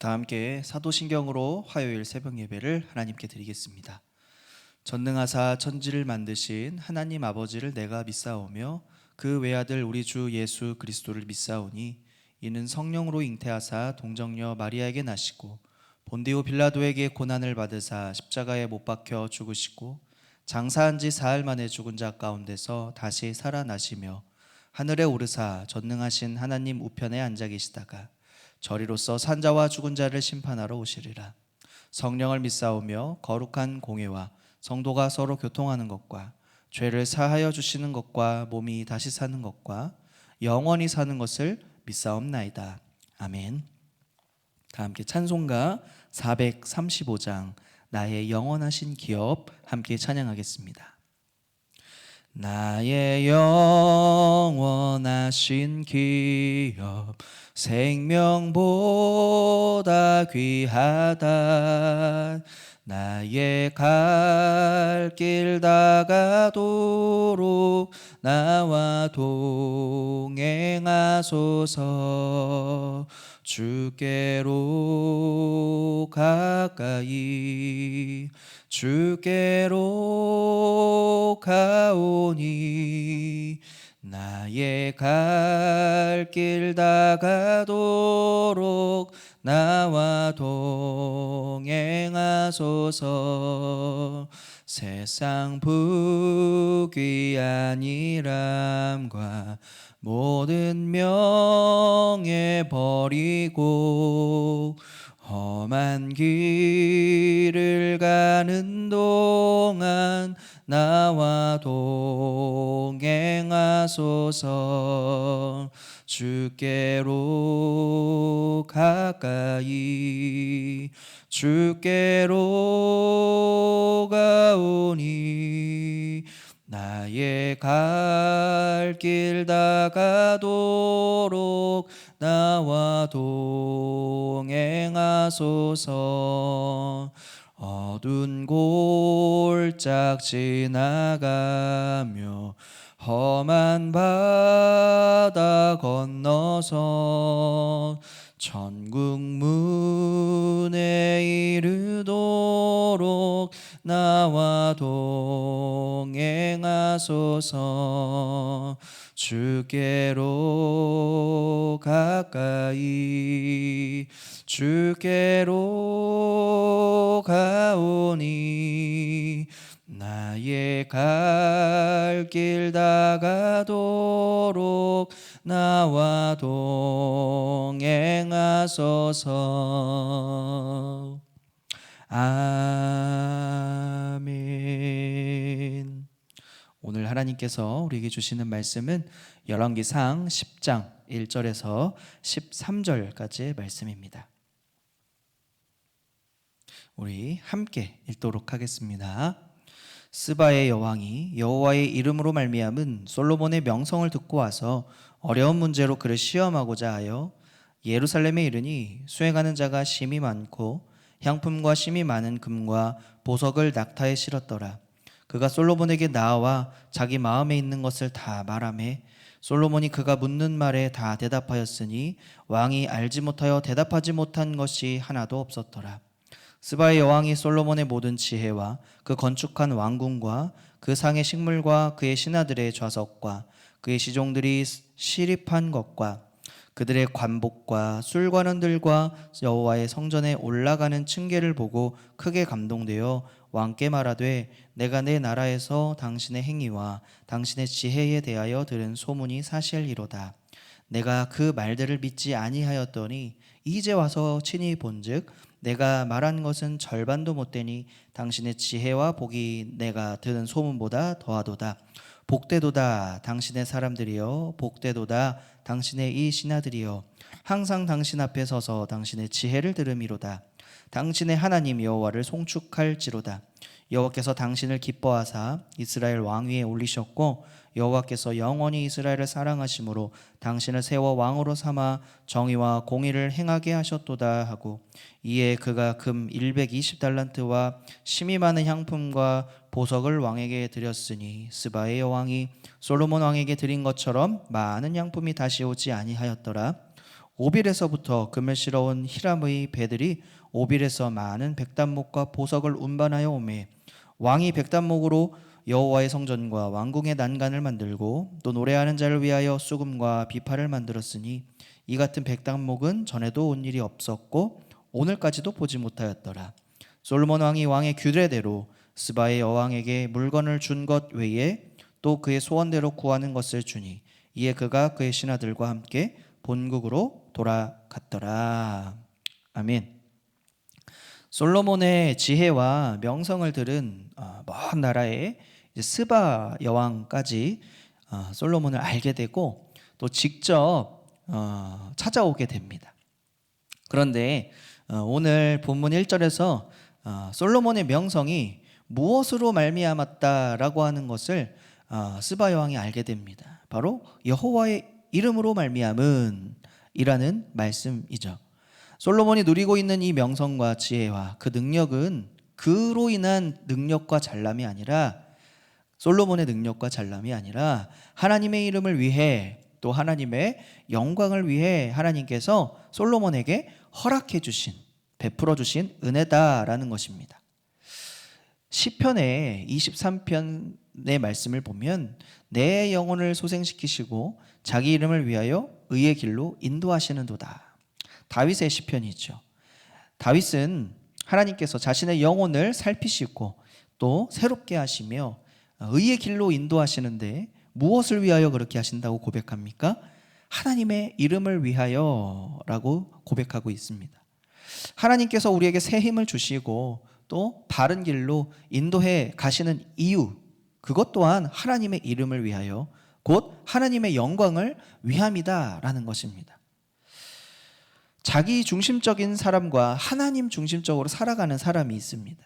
다 함께 사도신경으로 화요일 새벽 예배를 하나님께 드리겠습니다. 전능하사 천지를 만드신 하나님 아버지를 내가 믿사오며 그 외아들 우리 주 예수 그리스도를 믿사오니 이는 성령으로 잉태하사 동정녀 마리아에게 나시고 본디오 빌라도에게 고난을 받으사 십자가에 못 박혀 죽으시고 장사한 지 사흘 만에 죽은 자 가운데서 다시 살아나시며 하늘에 오르사 전능하신 하나님 우편에 앉아 계시다가 저리로서 산자와 죽은 자를 심판하러 오시리라. 성령을 믿사오며 거룩한 공회와 성도가 서로 교통하는 것과 죄를 사하여 주시는 것과 몸이 다시 사는 것과 영원히 사는 것을 믿사옵나이다. 아멘. 다 함께 찬송가 435장 나의 영원하신 기업 함께 찬양하겠습니다. 나의 영원하신 기업 생명보다 귀하다. 나의 갈 길 다가도록 나와 동행하소서. 주께로 가까이 주께로 가오니 나의 갈 길 다가도록 나와 동행하소서. 세상 부귀한 일함과 모든 명예 버리고 험한 길을 가는 동안 나와 동행하소서. 주께로 가까이 주께로 가오니 나의 갈 길 다가도록 나와 동행하소서. 어두운 골짝 지나가며 험한 바다 건너서 천국 문에 이르도록 나와 동행하소서. 주께로 가까이 주께로 가오니 나의 갈 길 다가도록 나와 동행하소서. 아멘. 오늘 하나님께서 우리에게 주시는 말씀은 열왕기상 10장 1절에서 13절까지의 말씀입니다. 우리 함께 읽도록 하겠습니다. 스바의 여왕이 여호와의 이름으로 말미암은 솔로몬의 명성을 듣고 와서 어려운 문제로 그를 시험하고자 하여 예루살렘에 이르니 수행하는 자가 심히 많고 향품과 심이 많은 금과 보석을 낙타에 실었더라. 그가 솔로몬에게 나아와 자기 마음에 있는 것을 다 말하매 솔로몬이 그가 묻는 말에 다 대답하였으니 왕이 알지 못하여 대답하지 못한 것이 하나도 없었더라. 스바의 여왕이 솔로몬의 모든 지혜와 그 건축한 왕궁과 그 상의 식물과 그의 신하들의 좌석과 그의 시종들이 시립한 것과 그들의 관복과 술관원들과 여호와의 성전에 올라가는 층계를 보고 크게 감동되어 왕께 말하되 내가 내 나라에서 당신의 행위와 당신의 지혜에 대하여 들은 소문이 사실이로다. 내가 그 말들을 믿지 아니하였더니 이제 와서 친히 본즉 내가 말한 것은 절반도 못되니 당신의 지혜와 복이 내가 들은 소문보다 더하도다. 복되도다 당신의 사람들이여, 복되도다 당신의 이 신하들이여, 항상 당신 앞에 서서 당신의 지혜를 들음이로다. 당신의 하나님 여호와를 송축할지로다. 여호와께서 당신을 기뻐하사 이스라엘 왕 위에 올리셨고 여호와께서 영원히 이스라엘을 사랑하심으로 당신을 세워 왕으로 삼아 정의와 공의를 행하게 하셨도다 하고, 이에 그가 금 120달란트와 심이 많은 향품과 보석을 왕에게 드렸으니 스바의 여왕이 솔로몬 왕에게 드린 것처럼 많은 향품이 다시 오지 아니하였더라. 오빌에서부터 금을 실어온 히람의 배들이 오빌에서 많은 백단목과 보석을 운반하여 오매 왕이 백단목으로 여호와의 성전과 왕궁의 난간을 만들고 또 노래하는 자를 위하여 수금과 비파를 만들었으니 이 같은 백단목은 전에도 온 일이 없었고 오늘까지도 보지 못하였더라. 솔로몬 왕이 왕의 규례대로 스바의 여왕에게 물건을 준 것 외에 또 그의 소원대로 구하는 것을 주니 이에 그가 그의 신하들과 함께 본국으로 돌아갔더라. 아멘. 솔로몬의 지혜와 명성을 들은 먼 나라의 스바 여왕까지 솔로몬을 알게 되고 또 직접 찾아오게 됩니다. 그런데 오늘 본문 1절에서 솔로몬의 명성이 무엇으로 말미암았다라고 하는 것을 스바 여왕이 알게 됩니다. 바로 여호와의 이름으로 말미암은 이라는 말씀이죠. 솔로몬이 누리고 있는 이 명성과 지혜와 그 능력은 그로 인한 능력과 잘남이 아니라 솔로몬의 능력과 잘남이 아니라 하나님의 이름을 위해 또 하나님의 영광을 위해 하나님께서 솔로몬에게 허락해 주신 베풀어 주신 은혜다라는 것입니다. 시편의 23편의 말씀을 보면 내 영혼을 소생시키시고 자기 이름을 위하여 의의 길로 인도하시는도다. 다윗의 시편이죠. 다윗은 하나님께서 자신의 영혼을 살피시고 또 새롭게 하시며 의의 길로 인도하시는데 무엇을 위하여 그렇게 하신다고 고백합니까? 하나님의 이름을 위하여라고 고백하고 있습니다. 하나님께서 우리에게 새 힘을 주시고 또 바른 길로 인도해 가시는 이유, 그것 또한 하나님의 이름을 위하여 곧 하나님의 영광을 위함이다라는 것입니다. 자기 중심적인 사람과 하나님 중심적으로 살아가는 사람이 있습니다.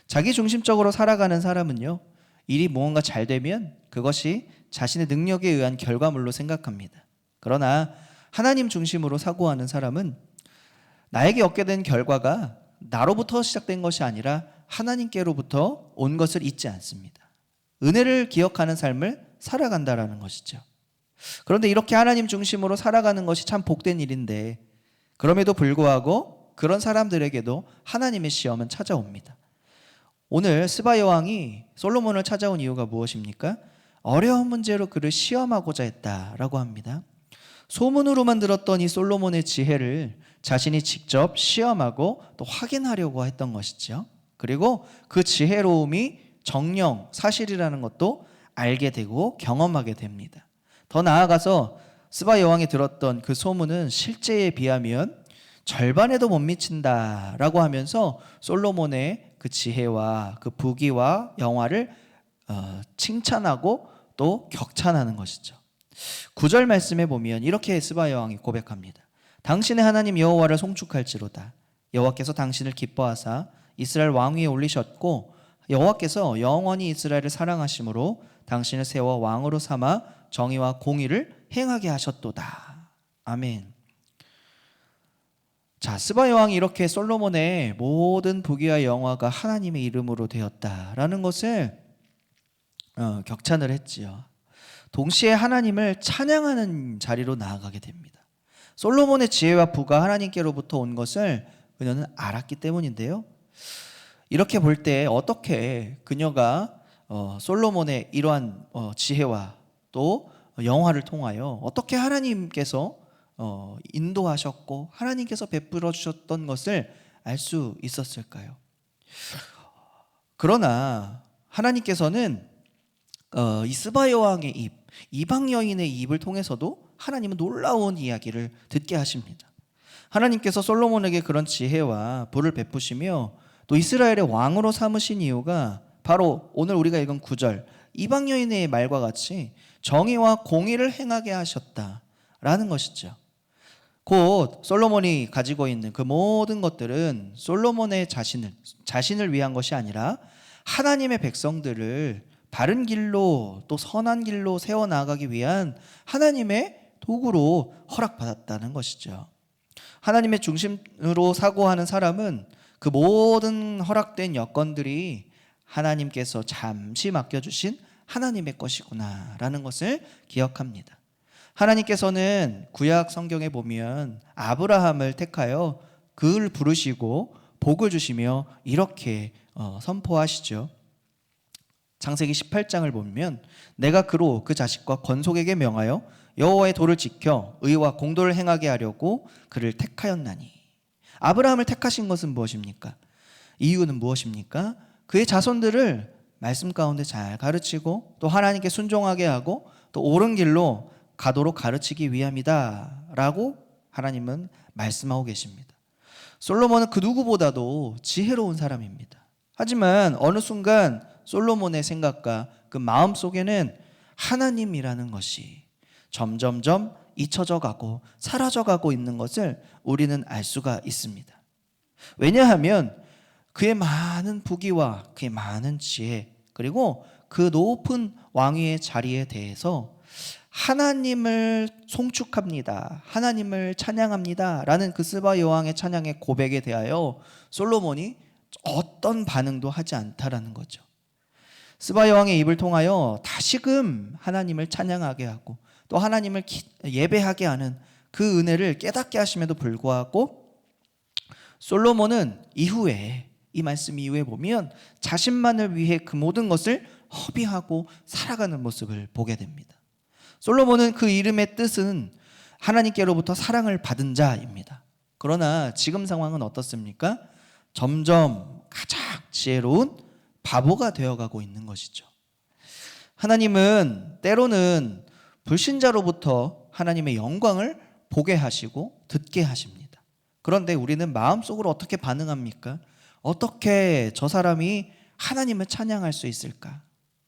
자기 중심적으로 살아가는 사람은요, 일이 무언가 잘 되면 그것이 자신의 능력에 의한 결과물로 생각합니다. 그러나 하나님 중심으로 사고하는 사람은 나에게 얻게 된 결과가 나로부터 시작된 것이 아니라 하나님께로부터 온 것을 잊지 않습니다. 은혜를 기억하는 삶을 살아간다라는 것이죠. 그런데 이렇게 하나님 중심으로 살아가는 것이 참 복된 일인데 그럼에도 불구하고 그런 사람들에게도 하나님의 시험은 찾아옵니다. 오늘 스바 여왕이 솔로몬을 찾아온 이유가 무엇입니까? 어려운 문제로 그를 시험하고자 했다라고 합니다. 소문으로만 들었던 이 솔로몬의 지혜를 자신이 직접 시험하고 또 확인하려고 했던 것이죠. 그리고 그 지혜로움이 정령 사실이라는 것도 알게 되고 경험하게 됩니다. 더 나아가서 스바 여왕이 들었던 그 소문은 실제에 비하면 절반에도 못 미친다라고 하면서 솔로몬의 그 지혜와 그 부귀와 영화를 칭찬하고 또 격찬하는 것이죠. 9절 말씀에 보면 이렇게 스바 여왕이 고백합니다. 당신의 하나님 여호와를 송축할지로다. 여호와께서 당신을 기뻐하사 이스라엘 왕 위에 올리셨고 여호와께서 영원히 이스라엘을 사랑하심으로 당신을 세워 왕으로 삼아 정의와 공의를 행하게 하셨도다. 아멘. 자, 스바 여왕이 이렇게 솔로몬의 모든 부귀와 영화가 하나님의 이름으로 되었다라는 것을 격찬을 했지요. 동시에 하나님을 찬양하는 자리로 나아가게 됩니다. 솔로몬의 지혜와 부가 하나님께로부터 온 것을 그녀는 알았기 때문인데요. 이렇게 볼 때 어떻게 그녀가 솔로몬의 이러한 지혜와 또 영화를 통하여 어떻게 하나님께서 인도하셨고 하나님께서 베풀어 주셨던 것을 알 수 있었을까요? 그러나 하나님께서는 이 스바 여왕의 입, 이방 여인의 입을 통해서도 하나님은 놀라운 이야기를 듣게 하십니다. 하나님께서 솔로몬에게 그런 지혜와 부를 베푸시며 또 이스라엘의 왕으로 삼으신 이유가 바로 오늘 우리가 읽은 9절 이방 여인의 말과 같이 정의와 공의를 행하게 하셨다라는 것이죠. 곧 솔로몬이 가지고 있는 그 모든 것들은 솔로몬의 자신을 위한 것이 아니라 하나님의 백성들을 바른 길로 또 선한 길로 세워나가기 위한 하나님의 도구로 허락받았다는 것이죠. 하나님의 중심으로 사고하는 사람은 그 모든 허락된 여건들이 하나님께서 잠시 맡겨주신 하나님의 것이구나라는 것을 기억합니다. 하나님께서는 구약 성경에 보면 아브라함을 택하여 그를 부르시고 복을 주시며 이렇게 선포하시죠. 창세기 18장을 보면 내가 그로 그 자식과 건속에게 명하여 여호와의 도를 지켜 의와 공도를 행하게 하려고 그를 택하였나니. 아브라함을 택하신 것은 무엇입니까? 이유는 무엇입니까? 그의 자손들을 말씀 가운데 잘 가르치고 또 하나님께 순종하게 하고 또 옳은 길로 가도록 가르치기 위함이다 라고 하나님은 말씀하고 계십니다. 솔로몬은 그 누구보다도 지혜로운 사람입니다. 하지만 어느 순간 솔로몬의 생각과 그 마음 속에는 하나님이라는 것이 점점점 잊혀져 가고 사라져 가고 있는 것을 우리는 알 수가 있습니다. 왜냐하면 그의 많은 부귀와 그의 많은 지혜 그리고 그 높은 왕위의 자리에 대해서 하나님을 송축합니다, 하나님을 찬양합니다 라는 그 스바 여왕의 찬양의 고백에 대하여 솔로몬이 어떤 반응도 하지 않다라는 거죠. 스바 여왕의 입을 통하여 다시금 하나님을 찬양하게 하고 또 하나님을 예배하게 하는 그 은혜를 깨닫게 하심에도 불구하고 솔로몬은 이후에 이 말씀 이후에 보면 자신만을 위해 그 모든 것을 허비하고 살아가는 모습을 보게 됩니다. 솔로몬은 그 이름의 뜻은 하나님께로부터 사랑을 받은 자입니다. 그러나 지금 상황은 어떻습니까? 점점 가장 지혜로운 바보가 되어가고 있는 것이죠. 하나님은 때로는 불신자로부터 하나님의 영광을 보게 하시고 듣게 하십니다. 그런데 우리는 마음속으로 어떻게 반응합니까? 어떻게 저 사람이 하나님을 찬양할 수 있을까?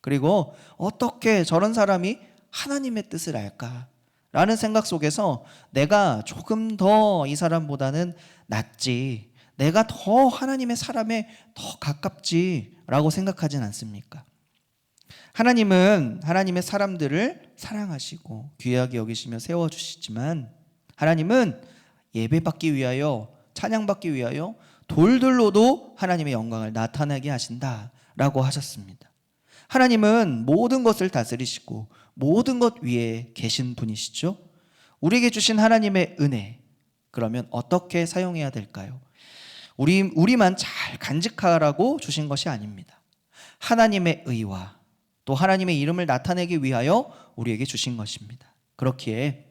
그리고 어떻게 저런 사람이 하나님의 뜻을 알까? 라는 생각 속에서 내가 조금 더 이 사람보다는 낫지, 내가 더 하나님의 사람에 더 가깝지 라고 생각하진 않습니까? 하나님은 하나님의 사람들을 사랑하시고 귀하게 여기시며 세워주시지만 하나님은 예배받기 위하여 찬양받기 위하여 돌들로도 하나님의 영광을 나타내게 하신다라고 하셨습니다. 하나님은 모든 것을 다스리시고 모든 것 위에 계신 분이시죠. 우리에게 주신 하나님의 은혜, 그러면 어떻게 사용해야 될까요? 우리만 잘 간직하라고 주신 것이 아닙니다. 하나님의 의와 또 하나님의 이름을 나타내기 위하여 우리에게 주신 것입니다. 그렇기에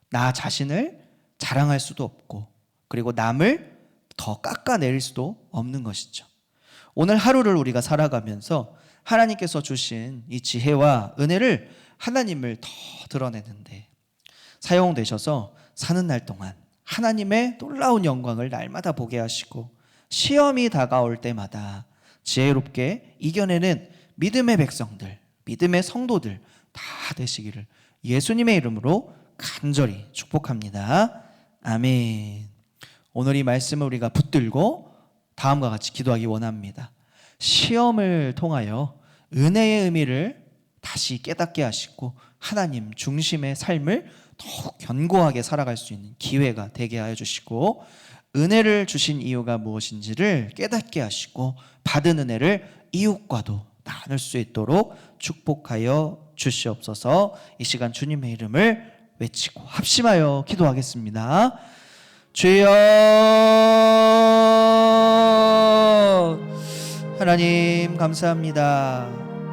나 자신을 자랑할 수도 없고 그리고 남을 더 깎아내릴 수도 없는 것이죠. 오늘 하루를 우리가 살아가면서 하나님께서 주신 이 지혜와 은혜를 하나님을 더 드러내는데 사용되셔서 사는 날 동안 하나님의 놀라운 영광을 날마다 보게 하시고 시험이 다가올 때마다 지혜롭게 이겨내는 믿음의 백성들, 믿음의 성도들 다 되시기를 예수님의 이름으로 간절히 축복합니다. 아멘. 오늘 이 말씀을 우리가 붙들고 다음과 같이 기도하기 원합니다. 시험을 통하여 은혜의 의미를 다시 깨닫게 하시고 하나님 중심의 삶을 더욱 견고하게 살아갈 수 있는 기회가 되게 하여 주시고 은혜를 주신 이유가 무엇인지를 깨닫게 하시고 받은 은혜를 이웃과도 나눌 수 있도록 축복하여 주시옵소서. 이 시간 주님의 이름을 외치고 합심하여 기도하겠습니다. 주여, 하나님 감사합니다.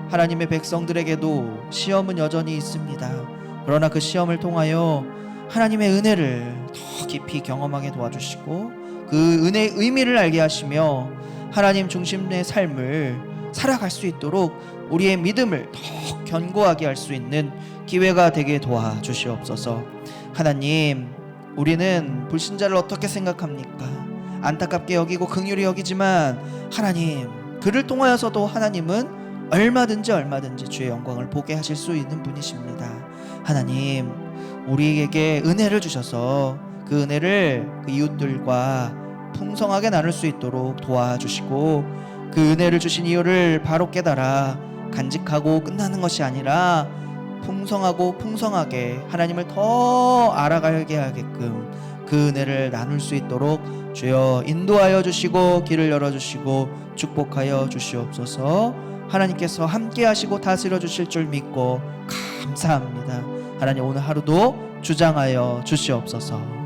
하나님의 백성들에게도 시험은 여전히 있습니다. 그러나 그 시험을 통하여 하나님의 은혜를 더 깊이 경험하게 도와주시고 그 은혜의 의미를 알게 하시며 하나님 중심의 삶을 살아갈 수 있도록 우리의 믿음을 더 견고하게 할 수 있는 기회가 되게 도와주시옵소서. 하나님, 우리는 불신자를 어떻게 생각합니까? 안타깝게 여기고 긍휼히 여기지만 하나님, 그를 통하여서도 하나님은 얼마든지 주의 영광을 보게 하실 수 있는 분이십니다. 하나님, 우리에게 은혜를 주셔서 그 은혜를 그 이웃들과 풍성하게 나눌 수 있도록 도와주시고 그 은혜를 주신 이유를 바로 깨달아 간직하고 끝나는 것이 아니라 풍성하고 풍성하게 하나님을 더 알아가게 하게끔 그 은혜를 나눌 수 있도록 주여 인도하여 주시고 길을 열어주시고 축복하여 주시옵소서. 하나님께서 함께 하시고 다스려 주실 줄 믿고 감사합니다. 하나님 오늘 하루도 주장하여 주시옵소서.